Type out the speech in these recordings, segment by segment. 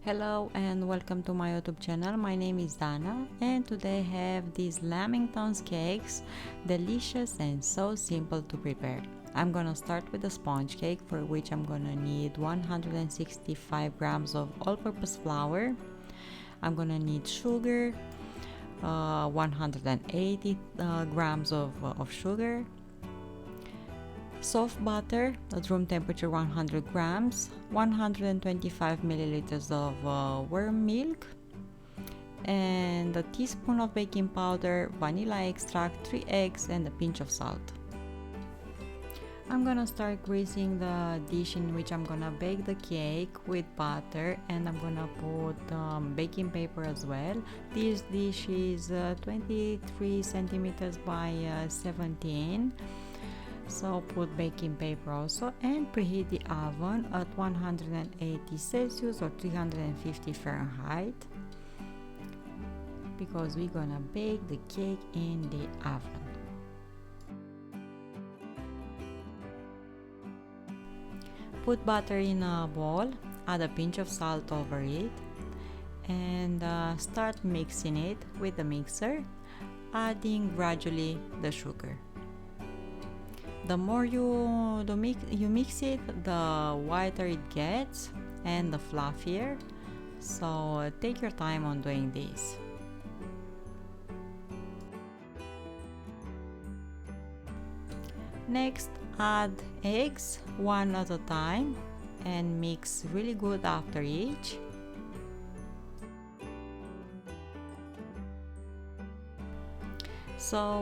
Hello and welcome to my YouTube channel. My name is Dana and today I have these Lamingtons cakes, delicious and so simple to prepare. I'm gonna start with the sponge cake, for which I'm gonna need 165 grams of all-purpose flour. I'm gonna need sugar, 180 grams of sugar, soft butter at room temperature 100 grams, 125 milliliters of warm milk, and a teaspoon of baking powder, vanilla extract, 3 eggs, and a pinch of salt. I'm gonna start greasing the dish in which I'm gonna bake the cake with butter, and I'm gonna put baking paper as well. This dish is 23 centimeters by 17. So put baking paper also and preheat the oven at 180 Celsius or 350 Fahrenheit because we're gonna bake the cake in the oven. Put butter in a bowl, add a pinch of salt over it, and start mixing it with the mixer, adding gradually the sugar. The more you mix it, the whiter it gets and the fluffier, so take your time on doing this. Next, add eggs one at a time and mix really good after each. So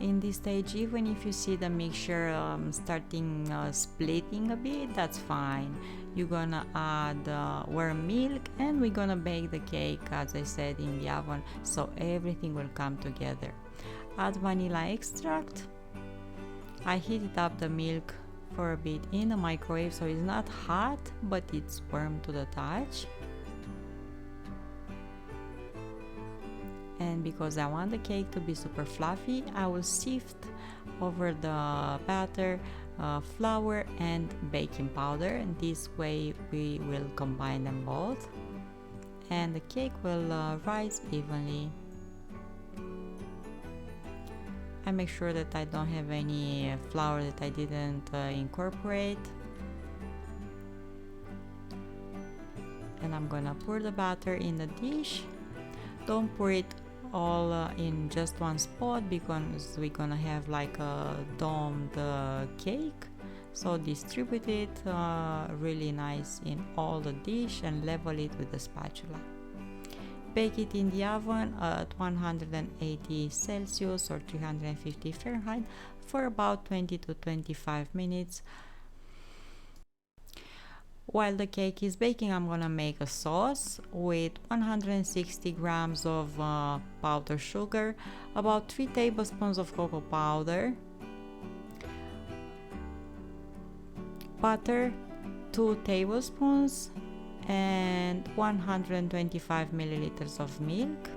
in this stage, even if you see the mixture starting splitting a bit, that's fine. You're gonna add warm milk and we're gonna bake the cake, as I said, in the oven, so everything will come together. Add vanilla extract. I heated up the milk for a bit in the microwave, so it's not hot, but it's warm to the touch. And because I want the cake to be super fluffy, I will sift over the batter flour and baking powder, and this way we will combine them both and the cake will rise evenly. I make sure that I don't have any flour that I didn't incorporate, and I'm gonna pour the batter in the dish. Don't pour it all in just one spot because we're gonna have like a domed cake, so distribute it really nice in all the dish and level it with the spatula. Bake it in the oven at 180 Celsius or 350 Fahrenheit for about 20 to 25 minutes. While the cake is baking, I'm gonna make a sauce with 160 grams of powdered sugar, about 3 tablespoons of cocoa powder, butter 2 tablespoons, and 125 milliliters of milk.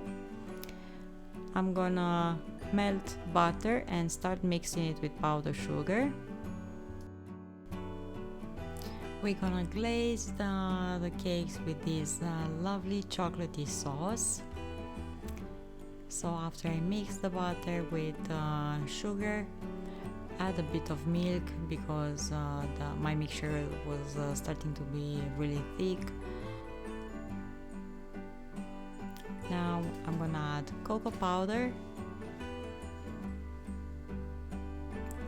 I'm gonna melt butter and start mixing it with powdered sugar. We're gonna glaze the cakes with this lovely chocolatey sauce. So after I mix the butter with sugar, add a bit of milk because my mixture was starting to be really thick. Now I'm gonna add cocoa powder,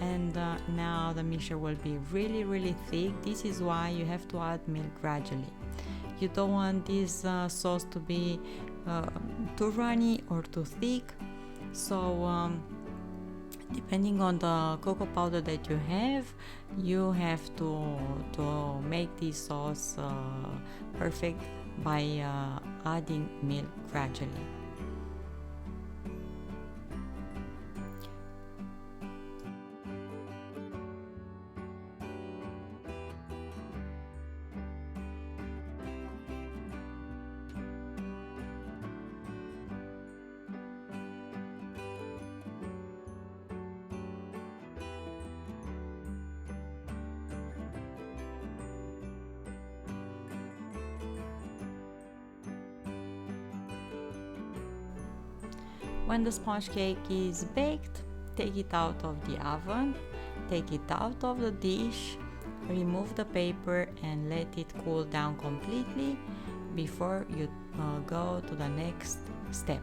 and now the mixture will be really thick. This is why you have to add milk gradually. You don't want this sauce to be too runny or too thick, so depending on the cocoa powder that you have to make this sauce perfect by adding milk gradually. When the sponge cake is baked, take it out of the oven, take it out of the dish, remove the paper and let it cool down completely before you go to the next step.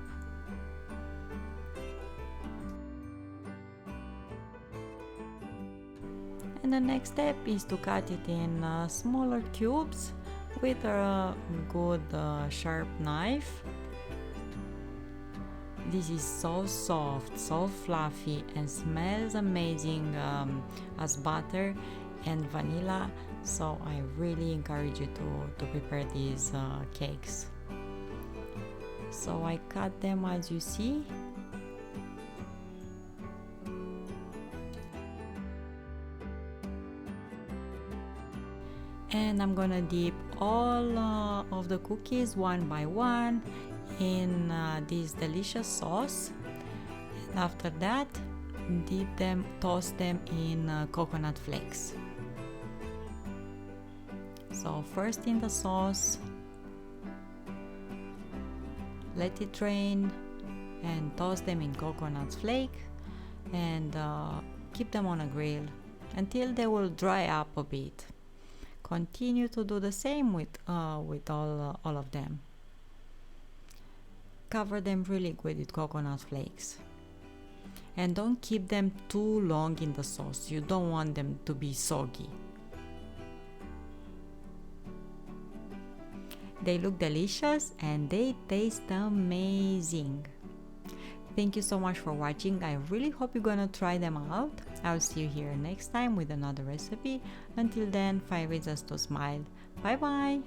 And the next step is to cut it in smaller cubes with a good sharp knife. This is so soft, so fluffy and smells amazing as butter and vanilla, so I really encourage you to prepare these cakes. So I cut them as you see. And I'm gonna dip all of the cookies one by one in this delicious sauce, and after that dip them, toast them in coconut flakes. So first in the sauce, let it drain and toast them in coconut flake, and keep them on a grill until they will dry up a bit. Continue to do the same with all of them. Cover them really good with coconut flakes, and don't keep them too long in the sauce. You don't want them to be soggy. They look delicious and they taste amazing. Thank you so much for watching. I really hope you're gonna try them out. I'll see you here next time with another recipe. Until then, 5 reasons to smile. Bye bye.